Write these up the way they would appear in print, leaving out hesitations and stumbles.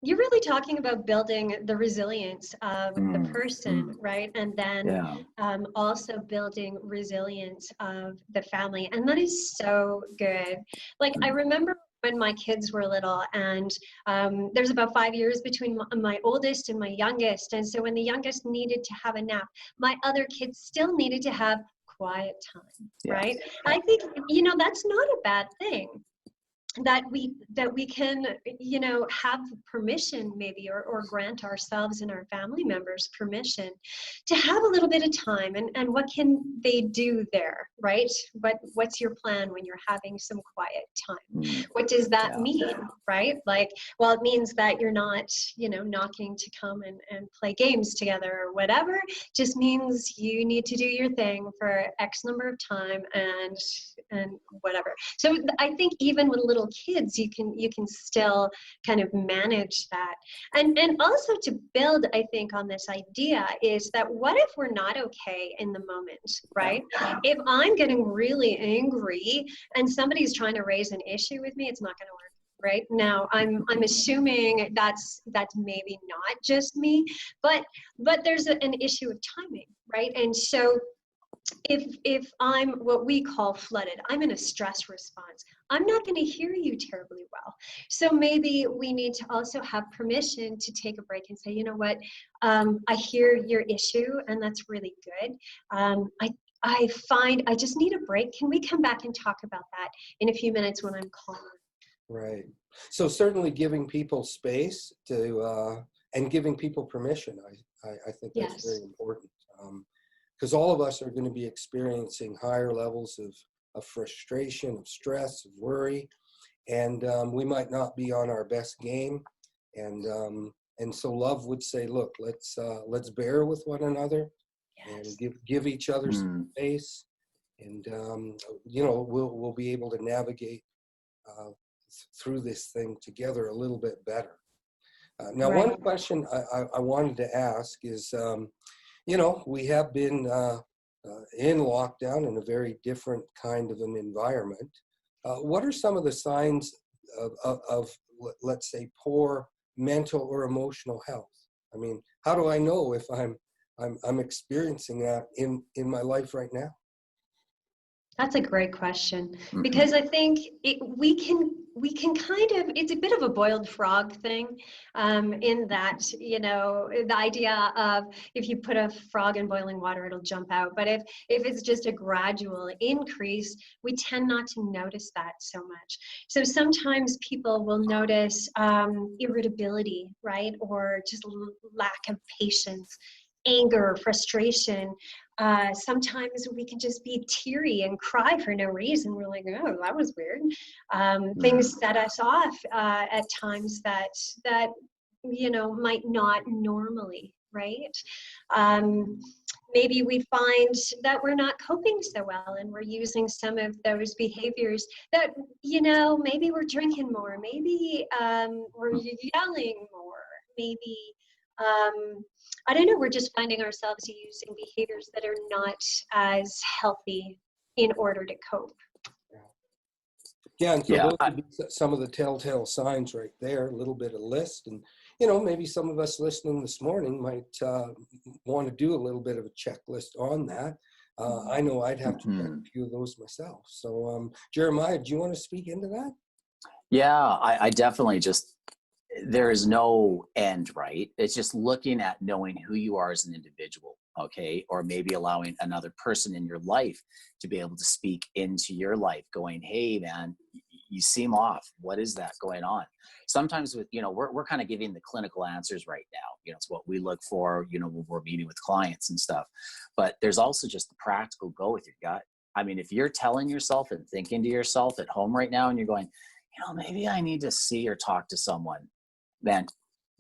you're really talking about building the resilience of the person, Mm. right? And then Yeah. also building resilience of the family. And that is so good. Like, I remember when my kids were little, and there's about 5 years between my oldest and my youngest. And so when the youngest needed to have a nap, my other kids still needed to have quiet time, Yeah. right? I think, that's not a bad thing. That we can, have permission, maybe, or grant ourselves and our family members permission to have a little bit of time. And what can they do there, right? What's your plan when you're having some quiet time? What does that mean, right? Like, well, it means that you're not, knocking to come and play games together or whatever. Just means you need to do your thing for X number of time and whatever. So I think even with little kids, you can still kind of manage that. And also to build, I think, on this idea is that what if we're not okay in the moment, right? If I'm getting really angry and somebody's trying to raise an issue with me, it's not going to work. Right now, I'm assuming that's maybe not just me, but there's an issue of timing, right? And so if I'm what we call flooded, I'm in a stress response, I'm not going to hear you terribly well. So maybe we need to also have permission to take a break and say, you know what, I hear your issue, and that's really good. I find I just need a break. Can we come back and talk about that in a few minutes when I'm calmer? Right. So certainly giving people space to and giving people permission, I think that's very important. Because all of us are going to be experiencing higher levels of frustration, of stress, of worry, and we might not be on our best game. And so love would say, look, let's bear with one another and give each other some space, and we'll be able to navigate through this thing together a little bit better. Now, one question I wanted to ask is, we have been in lockdown in a very different kind of an environment. What are some of the signs of let's say, poor mental or emotional health? I mean, how do I know if I'm experiencing that in my life right now? That's a great question, because I think we can kind of, it's a bit of a boiled frog thing, in that, the idea of if you put a frog in boiling water, it'll jump out. But if it's just a gradual increase, we tend not to notice that so much. So sometimes people will notice irritability, right? Or just lack of patience, anger, frustration. Sometimes we can just be teary and cry for no reason. We're like, oh, that was weird. Things set us off at times that might not normally, right? Maybe we find that we're not coping so well, and we're using some of those behaviors that, maybe we're drinking more, maybe we're yelling more, maybe I don't know, we're just finding ourselves using behaviors that are not as healthy in order to cope. Yeah, and so those would be some of the telltale signs right there, a little bit of list. And, maybe some of us listening this morning might want to do a little bit of a checklist on that. I know I'd have to check a few of those myself. So, Jeremiah, do you want to speak into that? Yeah, I definitely there is no end, right? It's just looking at knowing who you are as an individual, okay? Or maybe allowing another person in your life to be able to speak into your life, going, hey, man, you seem off. What is that going on? Sometimes with, we're kind of giving the clinical answers right now. It's what we look for, when we're meeting with clients and stuff. But there's also just the practical go with your gut. I mean, if you're telling yourself and thinking to yourself at home right now and you're going, maybe I need to see or talk to someone, then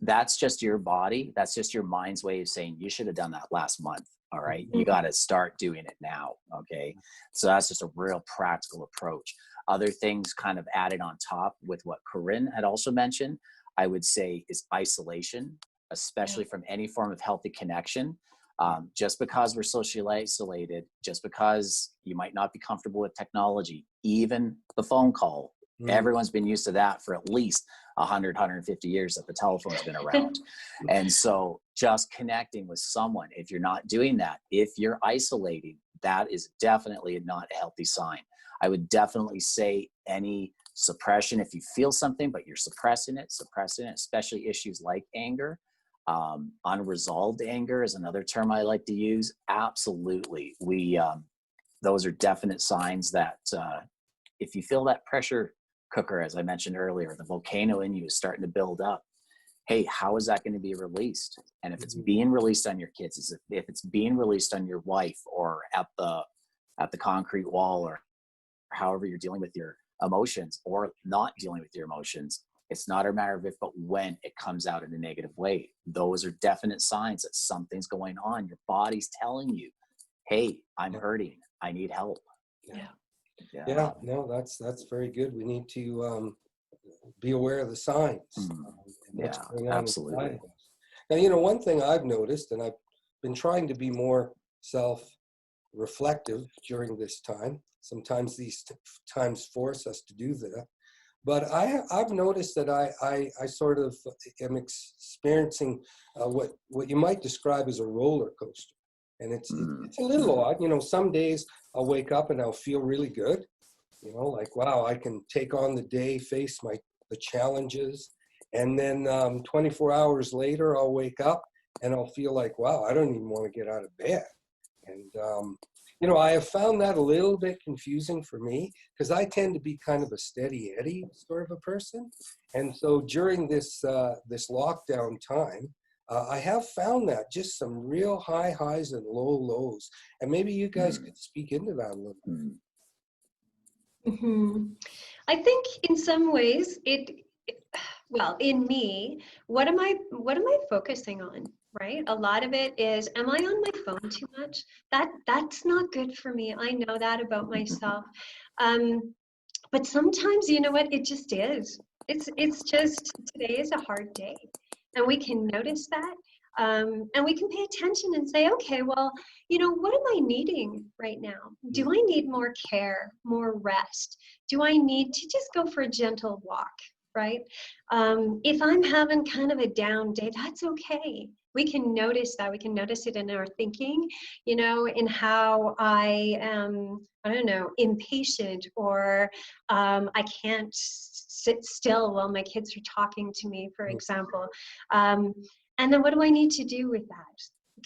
that's just your body. That's just your mind's way of saying you should have done that last month. All right. You got to start doing it now. Okay. So that's just a real practical approach. Other things kind of added on top with what Corinne had also mentioned, I would say, is isolation, especially from any form of healthy connection. Just because we're socially isolated, just because you might not be comfortable with technology, even the phone call, Everyone's been used to that for at least 100, 150 years that the telephone's been around. And so just connecting with someone, if you're not doing that, if you're isolating, that is definitely not a healthy sign. I would definitely say any suppression, if you feel something, but you're suppressing it, especially issues like anger. Unresolved anger is another term I like to use. Absolutely. Those are definite signs that if you feel that pressure cooker, as I mentioned earlier, the volcano in you is starting to build up. Hey, how is that going to be released? And if it's being released on your kids, if it's being released on your wife or at the concrete wall, or however you're dealing with your emotions or not dealing with your emotions, it's not a matter of if, but when it comes out in a negative way. Those are definite signs that something's going on. Your body's telling you, hey, I'm hurting. I need help. Yeah, no, that's very good. We need to be aware of the signs. And what's going on absolutely. inside of us. Now, one thing I've noticed, and I've been trying to be more self-reflective during this time. Sometimes these times force us to do that. But I've noticed that I sort of am experiencing what you might describe as a roller coaster. And it's a little odd. Some days I'll wake up and I'll feel really good. Like, wow, I can take on the day, face the challenges. And then 24 hours later, I'll wake up and I'll feel like, wow, I don't even want to get out of bed. And, I have found that a little bit confusing for me because I tend to be kind of a steady Eddie sort of a person. And so during this lockdown time, I have found that just some real high highs and low lows. And maybe you guys could speak into that a little bit. I think in some ways in me, what am I focusing on? Right? A lot of it is, am I on my phone too much? That's not good for me. I know that about myself. But sometimes, you know what? It just is. It's just, today is a hard day. And we can notice that. And we can pay attention and say, okay, well, what am I needing right now? Do I need more care, more rest? Do I need to just go for a gentle walk, right? If I'm having kind of a down day, that's okay. We can notice that. We can notice it in our thinking, in how I am, impatient, or I can't sit still while my kids are talking to me, for example. And then what do I need to do with that?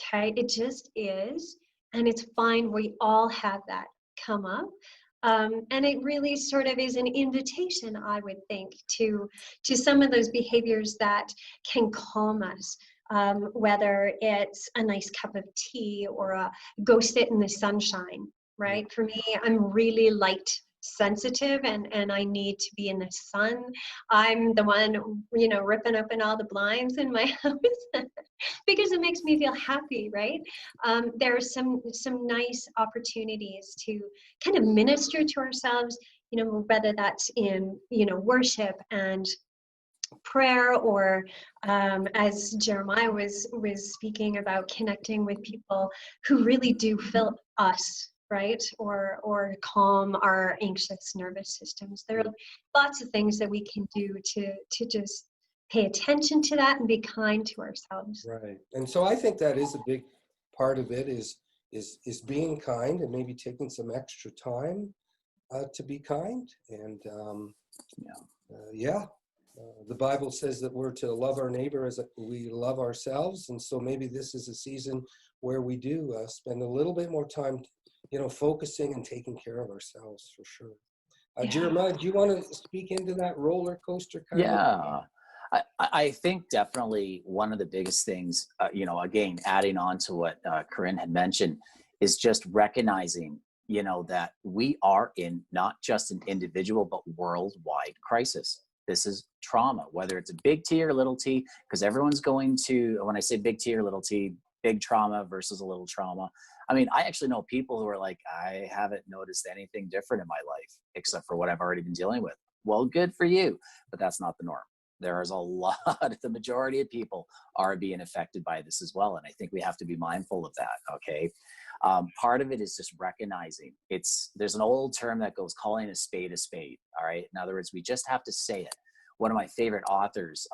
Okay, it just is, and it's fine. We all have that come up. And it really sort of is an invitation, I would think, to some of those behaviors that can calm us, whether it's a nice cup of tea or go sit in the sunshine, right? For me, I'm really light sensitive, and I need to be in the sun. I'm the one, ripping open all the blinds in my house because it makes me feel happy, right? There are some nice opportunities to kind of minister to ourselves, whether that's in, worship and prayer, or as Jeremiah was speaking about, connecting with people who really do fill us, right? Or calm our anxious nervous systems. There are lots of things that we can do to just pay attention to that and be kind to ourselves. Right. And so I think that is a big part of it is being kind, and maybe taking some extra time to be kind. And the Bible says that we're to love our neighbor as we love ourselves. And so maybe this is a season where we do spend a little bit more time focusing and taking care of ourselves, for sure. Jeremiah, do you want to speak into that roller coaster kind of? I think definitely one of the biggest things, again, adding on to what Corinne had mentioned, is just recognizing, that we are in not just an individual, but worldwide crisis. This is trauma, whether it's a big T or little t, because everyone's going to, when I say big T or little t, big trauma versus a little trauma. I mean, I actually know people who are like, I haven't noticed anything different in my life except for what I've already been dealing with. Well, good for you, but that's not the norm. There is a lot, the majority of people are being affected by this as well. And I think we have to be mindful of that, okay? Part of it is just recognizing there's an old term that goes calling a spade, all right? In other words, we just have to say it. One of my favorite authors,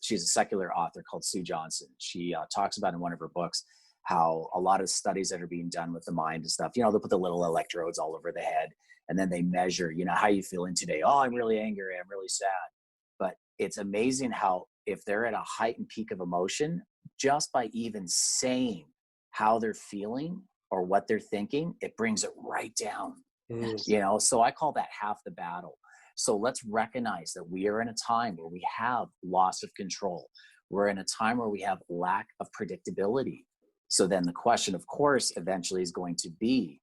she's a secular author called Sue Johnson. She talks about in one of her books how a lot of studies that are being done with the mind and stuff, they'll put the little electrodes all over the head and then they measure, how you feeling today? Oh, I'm really angry. I'm really sad. But it's amazing how if they're at a heightened peak of emotion, just by even saying how they're feeling or what they're thinking, it brings it right down. So I call that half the battle. So let's recognize that we are in a time where we have loss of control. We're in a time where we have lack of predictability. So then the question, of course, eventually is going to be,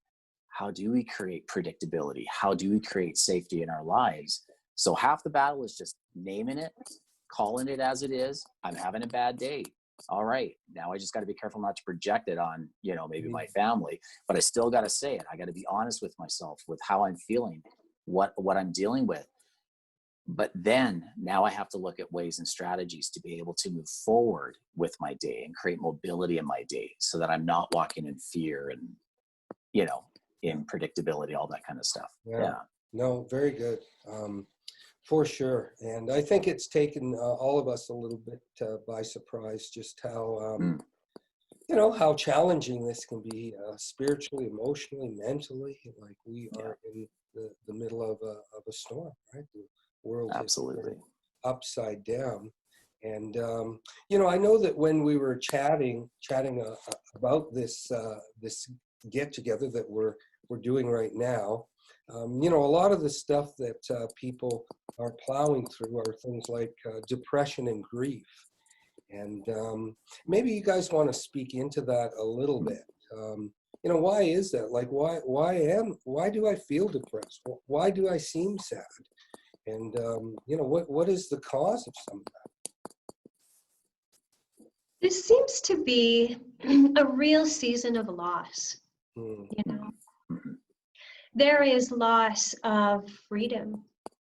how do we create predictability? How do we create safety in our lives? So half the battle is just naming it, calling it as it is. I'm having a bad day. All right, now I just got to be careful not to project it on, maybe my family, but I still got to say it. I got to be honest with myself with how I'm feeling, what I'm dealing with. But then now I have to look at ways and strategies to be able to move forward with my day and create mobility in my day so that I'm not walking in fear and, in predictability, all that kind of stuff. Yeah. No, very good. For sure. And I think it's taken all of us a little bit by surprise, just how, how challenging this can be spiritually, emotionally, mentally. Like we are in the middle of a storm, right? The world Absolutely is upside down. And, I know that when we were chatting about this get together that we're doing right now, a lot of the stuff that people are plowing through are things like depression and grief. And maybe you guys want to speak into that a little bit. Why is that? Like, why do I feel depressed? Why do I seem sad? And, what is the cause of some of that? This seems to be a real season of loss. There is loss of freedom.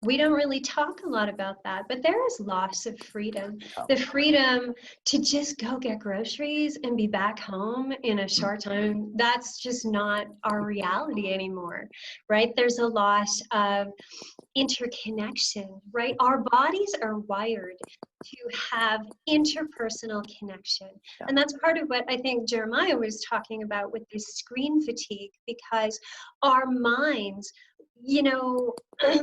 We don't really talk a lot about that, but there is loss of freedom. The freedom to just go get groceries and be back home in a short time, that's just not our reality anymore, right? There's a loss of interconnection, right? Our bodies are wired to have interpersonal connection. And that's part of what I think Jeremiah was talking about with this screen fatigue, because our minds,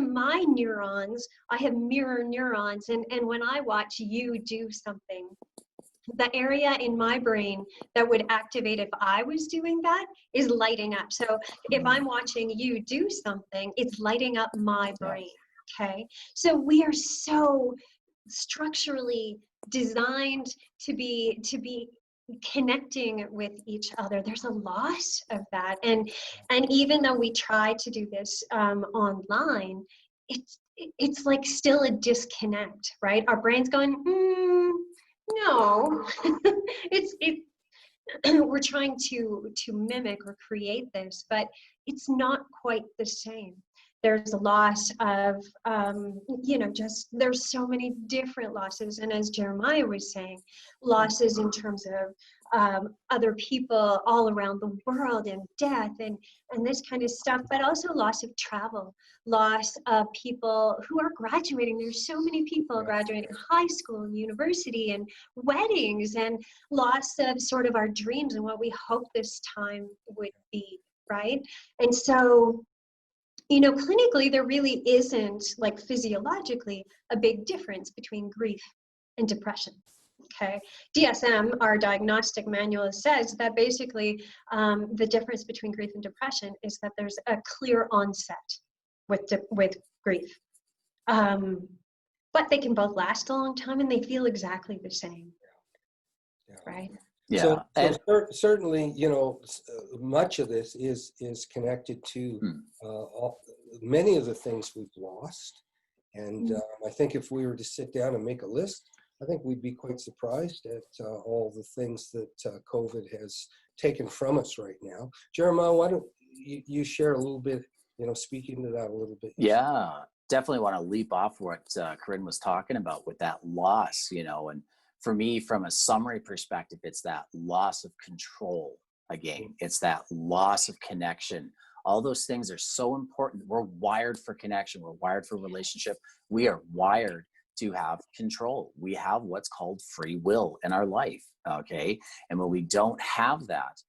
my neurons, I have mirror neurons, and when I watch you do something, the area in my brain that would activate if I was doing that is lighting up. So if I'm watching you do something, it's lighting up my brain, okay? So we are so structurally designed to be connecting with each other. There's a loss of that. And even though we try to do this online, it's like still a disconnect, right? Our brain's going, no, we're trying to mimic or create this, but it's not quite the same. There's a loss of, there's so many different losses. And as Jeremiah was saying, losses in terms of other people all around the world and death and this kind of stuff, but also loss of travel, loss of people who are graduating. There's so many people graduating high school and university and weddings, and loss of sort of our dreams and what we hope this time would be, right? And so, clinically, there really isn't, like physiologically, a big difference between grief and depression. Okay, DSM, our diagnostic manual, says that basically the difference between grief and depression is that there's a clear onset with grief. But they can both last a long time and they feel exactly the same, right? Yeah. So certainly, much of this is connected to many of the things we've lost. And I think if we were to sit down and make a list, I think we'd be quite surprised at all the things that COVID has taken from us right now. Jeremiah, why don't you share a little bit, speaking to that a little bit? Yeah, definitely want to leap off what Corinne was talking about with that loss, and for me, from a summary perspective, it's that loss of control, again. It's that loss of connection. All those things are so important. We're wired for connection. We're wired for relationship. We are wired to have control. We have what's called free will in our life, okay? And when we don't have that,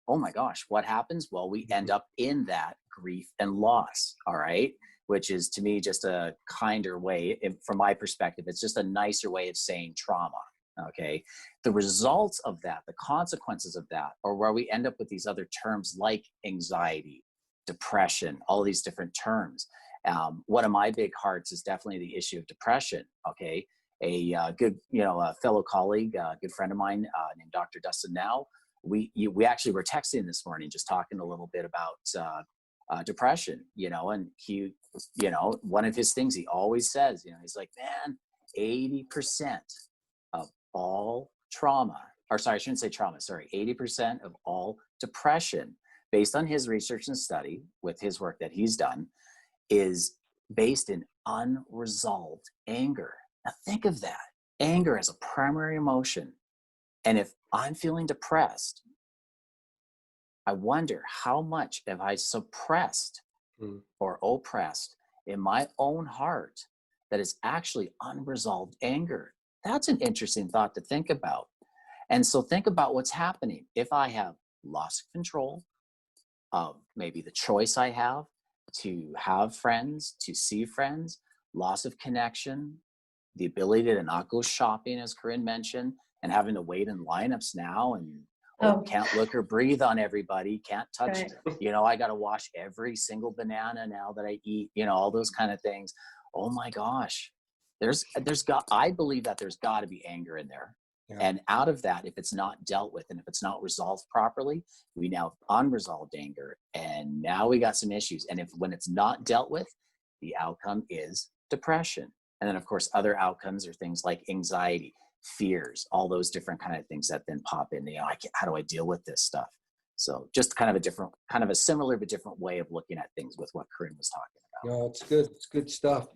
oh my gosh, what happens? Well, we end up in that grief and loss, all right? Which is, to me, just a kinder way, from my perspective, it's just a nicer way of saying trauma, okay? The results of that, the consequences of that, are where we end up with these other terms like anxiety, depression, all these different terms. One of my big hearts is definitely the issue of depression, okay? A good, a fellow colleague, a good friend of mine named Dr. Dustin Now, we actually were texting this morning, just talking a little bit about depression, and he, one of his things he always says, he's like, man, 80% of all trauma, or sorry, I shouldn't say trauma, sorry, 80% of all depression, based on his research and study with his work that he's done, is based in unresolved anger. Now think of that, anger as a primary emotion. And if I'm feeling depressed, I wonder how much have I suppressed or oppressed in my own heart that is actually unresolved anger. That's an interesting thought to think about. And so think about what's happening. If I have lost control of maybe the choice I have to have friends, to see friends, loss of connection, the ability to not go shopping, as Corinne mentioned, and having to wait in lineups now and can't look or breathe on everybody, can't touch, I got to wash every single banana now that I eat, all those kind of things. Oh my gosh, I believe that there's got to be anger in there. Yeah. And out of that, if it's not dealt with and if it's not resolved properly, we now have unresolved anger, and now we got some issues. And when it's not dealt with, the outcome is depression. And then of course, other outcomes are things like anxiety, fears, all those different kind of things that then pop in. How do I deal with this stuff? So just kind of a similar but different way of looking at things with what Corinne was talking about. No, it's good. It's good stuff.